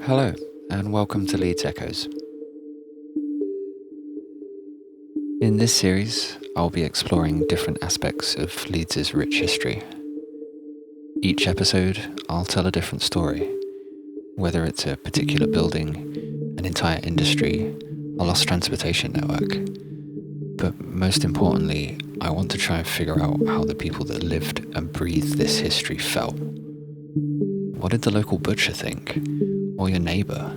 Hello, and welcome to Leeds Echoes. In this series, I'll be exploring different aspects of Leeds' rich history. Each episode, I'll tell a different story, whether it's a particular building, an entire industry, a lost transportation network. But most importantly, I want to try and figure out how the people that lived and breathed this history felt. What did the local butcher think? Or your neighbour?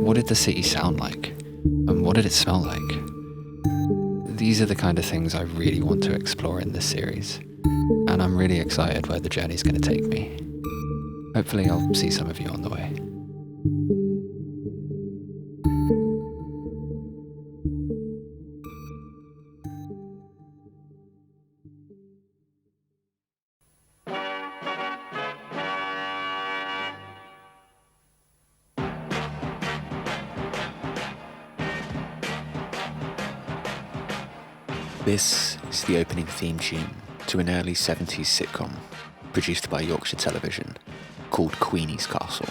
What did the city sound like? And what did it smell like? These are the kind of things I really want to explore in this series, and I'm really excited where the journey's going to take me. Hopefully I'll see some of you on the way. This is the opening theme tune to an early 70s sitcom produced by Yorkshire Television called Queenie's Castle.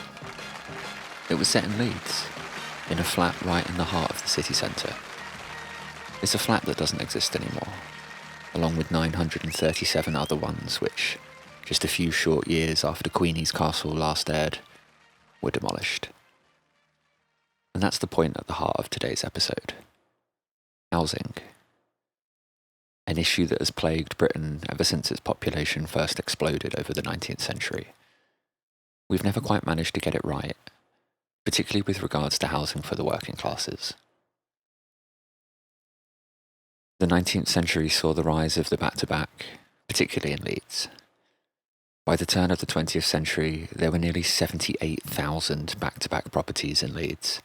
It was set in Leeds, in a flat right in the heart of the city centre. It's a flat that doesn't exist anymore, along with 937 other ones which, just a few short years after Queenie's Castle last aired, were demolished. And that's the point at the heart of today's episode. Housing. An issue that has plagued Britain ever since its population first exploded over the 19th century. We've never quite managed to get it right, particularly with regards to housing for the working classes. The 19th century saw the rise of the back-to-back, particularly in Leeds. By the turn of the 20th century, there were nearly 78,000 back-to-back properties in Leeds,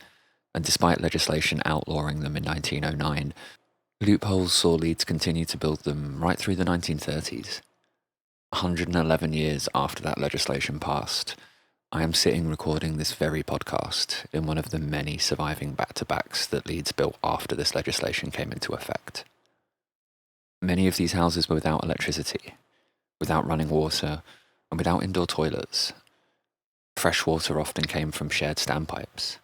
and despite legislation outlawing them in 1909, loopholes saw Leeds continue to build them right through the 1930s. 111 years after that legislation passed, I am sitting recording this very podcast in one of the many surviving back-to-backs that Leeds built after this legislation came into effect. Many of these houses were without electricity, without running water, and without indoor toilets. Fresh water often came from shared standpipes.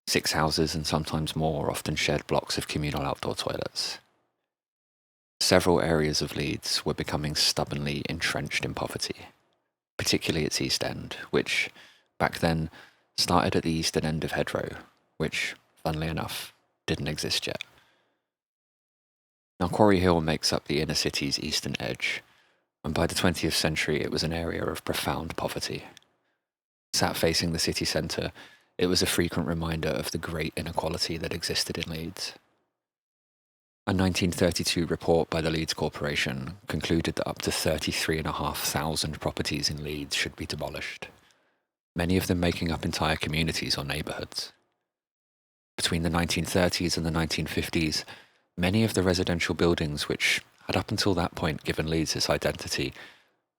6 houses and sometimes more often shared blocks of communal outdoor toilets. Several areas of Leeds were becoming stubbornly entrenched in poverty, particularly its East End, which, back then, started at the eastern end of Hedgerow, which, funnily enough, didn't exist yet. Now, Quarry Hill makes up the inner city's eastern edge, and by the 20th century it was an area of profound poverty. Sat facing the city centre, it was a frequent reminder of the great inequality that existed in Leeds. A 1932 report by the Leeds Corporation concluded that up to 33,500 properties in Leeds should be demolished, many of them making up entire communities or neighbourhoods. Between the 1930s and the 1950s, many of the residential buildings which had up until that point given Leeds its identity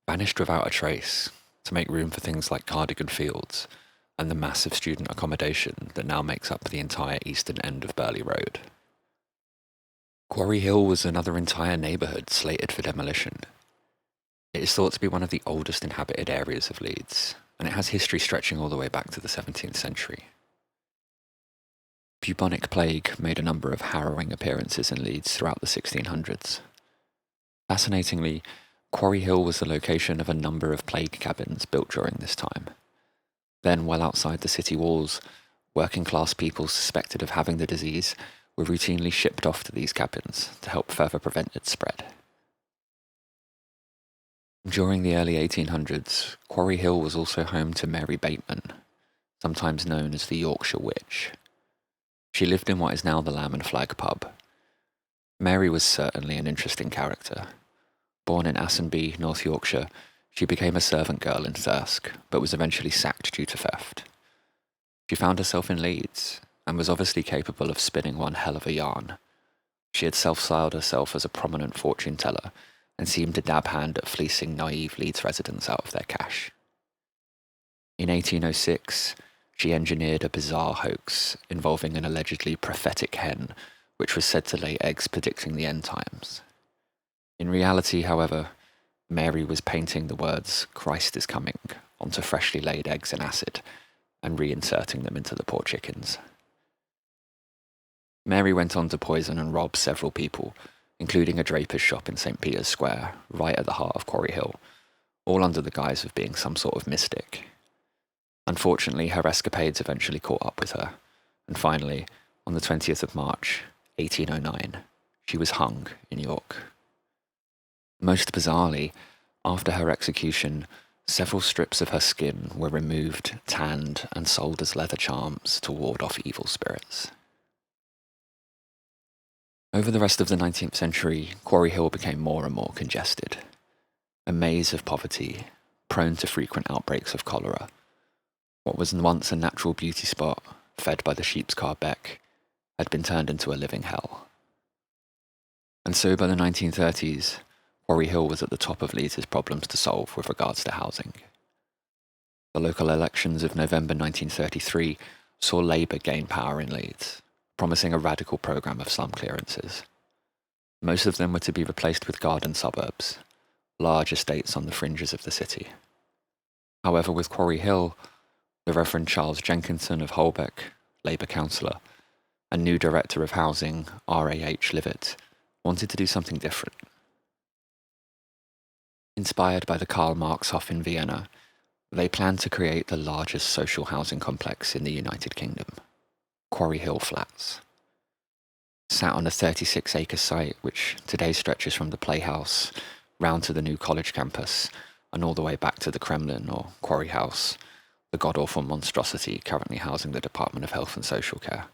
vanished without a trace to make room for things like Cardigan Fields and the massive student accommodation that now makes up the entire eastern end of Burley Road. Quarry Hill was another entire neighbourhood slated for demolition. It is thought to be one of the oldest inhabited areas of Leeds, and it has history stretching all the way back to the 17th century. Bubonic plague made a number of harrowing appearances in Leeds throughout the 1600s. Fascinatingly, Quarry Hill was the location of a number of plague cabins built during this time. Then, well outside the city walls, working-class people suspected of having the disease were routinely shipped off to these cabins to help further prevent its spread. During the early 1800s, Quarry Hill was also home to Mary Bateman, sometimes known as the Yorkshire Witch. She lived in what is now the Lamb and Flag pub. Mary was certainly an interesting character. Born in Assenby, North Yorkshire, she became a servant girl in Thirsk, but was eventually sacked due to theft. She found herself in Leeds, and was obviously capable of spinning one hell of a yarn. She had self-styled herself as a prominent fortune teller, and seemed to dab hand at fleecing naive Leeds residents out of their cash. In 1806, she engineered a bizarre hoax involving an allegedly prophetic hen, which was said to lay eggs predicting the end times. In reality, however, Mary was painting the words "Christ is coming" onto freshly laid eggs in acid, and reinserting them into the poor chickens. Mary went on to poison and rob several people, including a draper's shop in St. Peter's Square, right at the heart of Quarry Hill, all under the guise of being some sort of mystic. Unfortunately, her escapades eventually caught up with her, and finally, on the 20th of March, 1809, she was hung in York. Most bizarrely, after her execution, several strips of her skin were removed, tanned, and sold as leather charms to ward off evil spirits. Over the rest of the 19th century, Quarry Hill became more and more congested. A maze of poverty, prone to frequent outbreaks of cholera. What was once a natural beauty spot, fed by the Sheepscar Beck, had been turned into a living hell. And so by the 1930s, Quarry Hill was at the top of Leeds' problems to solve with regards to housing. The local elections of November 1933 saw Labour gain power in Leeds, promising a radical programme of slum clearances. Most of them were to be replaced with garden suburbs, large estates on the fringes of the city. However, with Quarry Hill, the Reverend Charles Jenkinson of Holbeck, Labour councillor, and new Director of Housing, R.A.H. Livett, wanted to do something different. Inspired by the Karl Marx Hof in Vienna, they planned to create the largest social housing complex in the United Kingdom, Quarry Hill Flats. Sat on a 36-acre site which today stretches from the Playhouse round to the new college campus and all the way back to the Kremlin or Quarry House, the god-awful monstrosity currently housing the Department of Health and Social Care.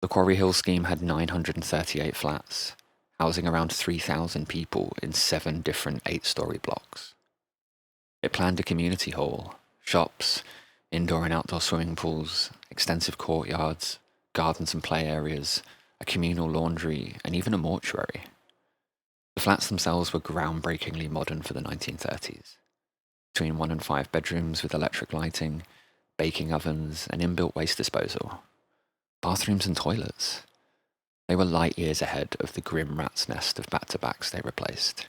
The Quarry Hill scheme had 938 flats, housing around 3,000 people in 7 different 8-storey blocks. It planned a community hall, shops, indoor and outdoor swimming pools, extensive courtyards, gardens and play areas, a communal laundry, and even a mortuary. The flats themselves were groundbreakingly modern for the 1930s. Between 1 and 5 bedrooms with electric lighting, baking ovens, and inbuilt waste disposal. Bathrooms and toilets. They were light years ahead of the grim rat's nest of back-to-backs they replaced.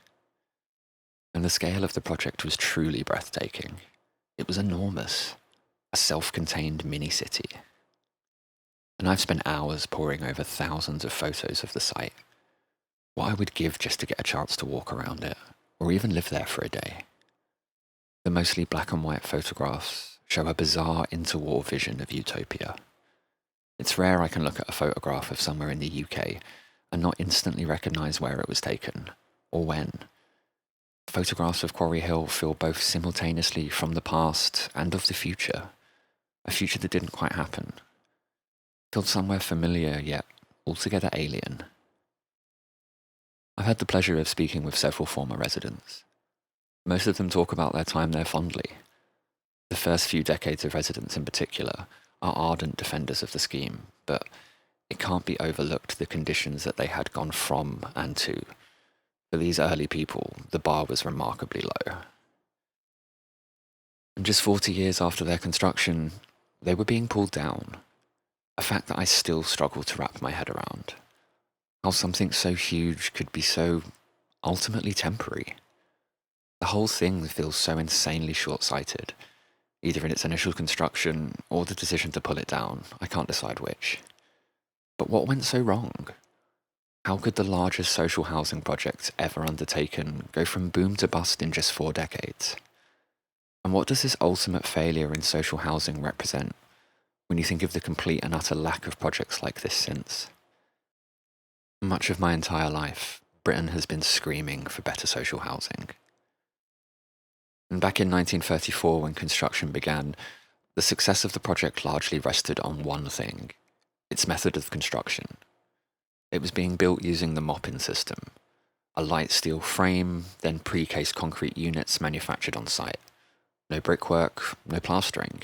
And the scale of the project was truly breathtaking. It was enormous. A self-contained mini-city. And I've spent hours poring over thousands of photos of the site. What I would give just to get a chance to walk around it, or even live there for a day. The mostly black and white photographs show a bizarre interwar vision of utopia. It's rare I can look at a photograph of somewhere in the UK and not instantly recognise where it was taken, or when. Photographs of Quarry Hill feel both simultaneously from the past and of the future, a future that didn't quite happen. Felt somewhere familiar yet altogether alien. I've had the pleasure of speaking with several former residents. Most of them talk about their time there fondly. The first few decades of residence in particular are ardent defenders of the scheme, but it can't be overlooked the conditions that they had gone from and to. For these early people, the bar was remarkably low. And just 40 years after their construction, they were being pulled down. A fact that I still struggle to wrap my head around. How something so huge could be so ultimately temporary. The whole thing feels so insanely short-sighted, either in its initial construction or the decision to pull it down. I can't decide which. But what went so wrong? How could the largest social housing project ever undertaken go from boom to bust in just 4 decades? And what does this ultimate failure in social housing represent when you think of the complete and utter lack of projects like this since? Much of my entire life, Britain has been screaming for better social housing. And back in 1934, when construction began, the success of the project largely rested on one thing: its method of construction. It was being built using the Maupin system, a light steel frame, then pre-cased concrete units manufactured on site. No brickwork, no plastering.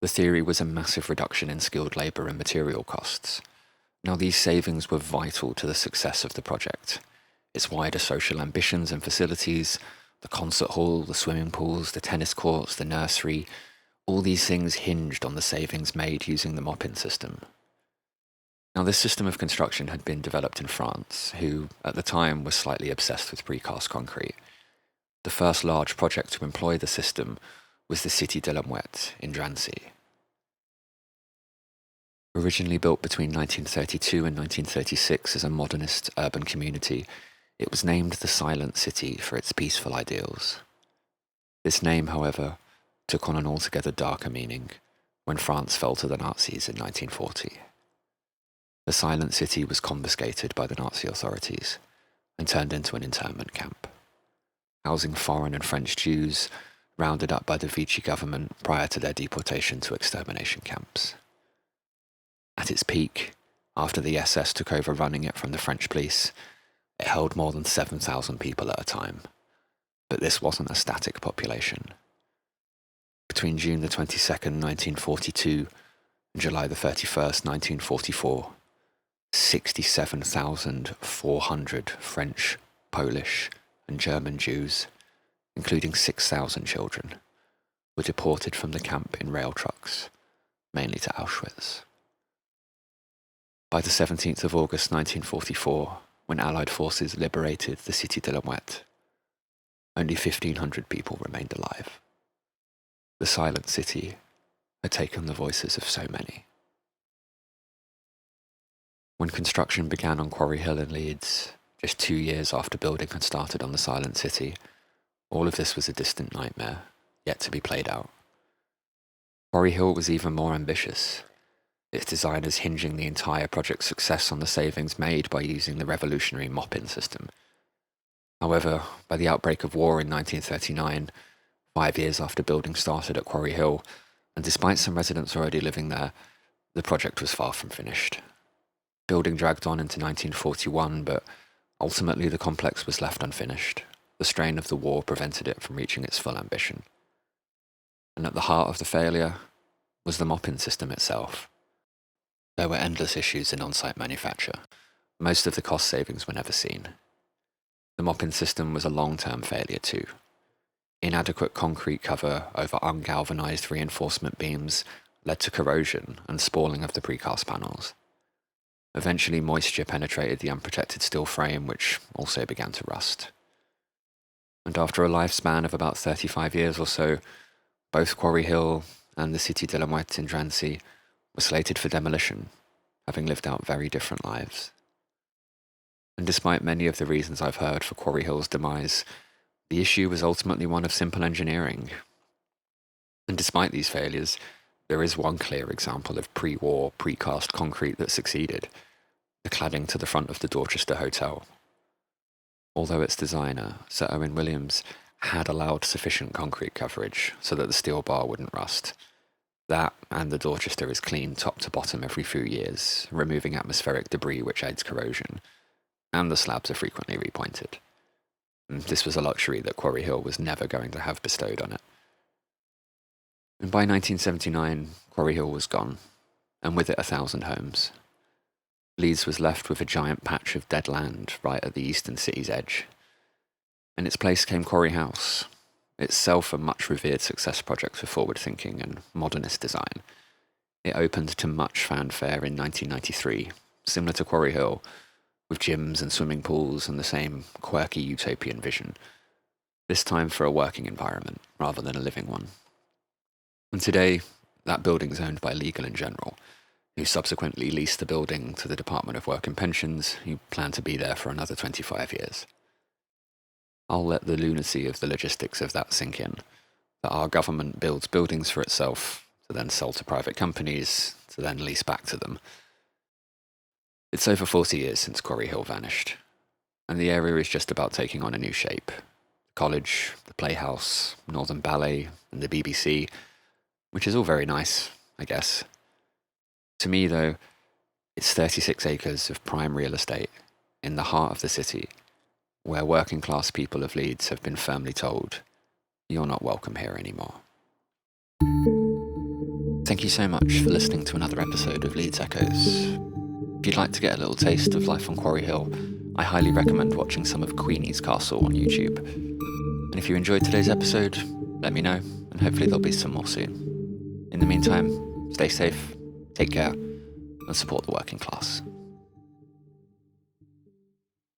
The theory was a massive reduction in skilled labour and material costs. Now, these savings were vital to the success of the project. Its wider social ambitions and facilities, the concert hall, the swimming pools, the tennis courts, the nursery, all these things hinged on the savings made using the Maupin system. Now, this system of construction had been developed in France, who, at the time, were slightly obsessed with precast concrete. The first large project to employ the system was the Cité de la Mouette in Drancy. Originally built between 1932 and 1936 as a modernist urban community, it was named the Silent City for its peaceful ideals. This name, however, took on an altogether darker meaning when France fell to the Nazis in 1940. The Silent City was confiscated by the Nazi authorities and turned into an internment camp, housing foreign and French Jews rounded up by the Vichy government prior to their deportation to extermination camps. At its peak, after the SS took over running it from the French police, it held more than 7,000 people at a time. But this wasn't a static population. Between June the 22nd, 1942 and July the 31st, 1944, 67,400 French, Polish, and German Jews, including 6,000 children, were deported from the camp in rail trucks, mainly to Auschwitz. By the 17th of August 1944, when Allied forces liberated the Cité de la Mouette, only 1,500 people remained alive. The Silent City had taken the voices of so many. When construction began on Quarry Hill in Leeds, just 2 years after building had started on the Silent City, all of this was a distant nightmare, yet to be played out. Quarry Hill was even more ambitious, its designers hinging the entire project's success on the savings made by using the revolutionary Maupin system. However, by the outbreak of war in 1939, 5 years after building started at Quarry Hill, and despite some residents already living there, the project was far from finished. Building dragged on into 1941, but ultimately the complex was left unfinished. The strain of the war prevented it from reaching its full ambition. And at the heart of the failure was the Maupin system itself. There were endless issues in on-site manufacture. Most of the cost savings were never seen. The Maupin system was a long-term failure too. Inadequate concrete cover over ungalvanized reinforcement beams led to corrosion and spalling of the precast panels. Eventually, moisture penetrated the unprotected steel frame, which also began to rust. And after a lifespan of about 35 years or so, both Quarry Hill and the Cité de la Mouette in Drancy were slated for demolition, having lived out very different lives. And despite many of the reasons I've heard for Quarry Hill's demise, the issue was ultimately one of simple engineering. And despite these failures, there is one clear example of pre-war, precast concrete that succeeded: the cladding to the front of the Dorchester Hotel. Although its designer, Sir Owen Williams, had allowed sufficient concrete coverage so that the steel bar wouldn't rust, that and the Dorchester is cleaned top to bottom every few years, removing atmospheric debris which aids corrosion, and the slabs are frequently repointed. This was a luxury that Quarry Hill was never going to have bestowed on it. And by 1979, Quarry Hill was gone, and with it 1,000 homes. Leeds was left with a giant patch of dead land right at the eastern city's edge. In its place came Quarry House, itself a much revered success project for forward-thinking and modernist design. It opened to much fanfare in 1993, similar to Quarry Hill, with gyms and swimming pools and the same quirky utopian vision, this time for a working environment rather than a living one. And today, that building is owned by Legal & General, who subsequently leased the building to the Department of Work and Pensions, who plan to be there for another 25 years. I'll let the lunacy of the logistics of that sink in, that our government builds buildings for itself, to then sell to private companies, to then lease back to them. It's over 40 years since Quarry Hill vanished, and the area is just about taking on a new shape. The college, the playhouse, Northern Ballet, and the BBC, which is all very nice, I guess. To me, though, it's 36 acres of prime real estate in the heart of the city, where working class people of Leeds have been firmly told, you're not welcome here anymore. Thank you so much for listening to another episode of Leeds Echoes. If you'd like to get a little taste of life on Quarry Hill, I highly recommend watching some of Queenie's Castle on YouTube. And if you enjoyed today's episode, let me know, and hopefully there'll be some more soon. In the meantime, stay safe, take care, and support the working class.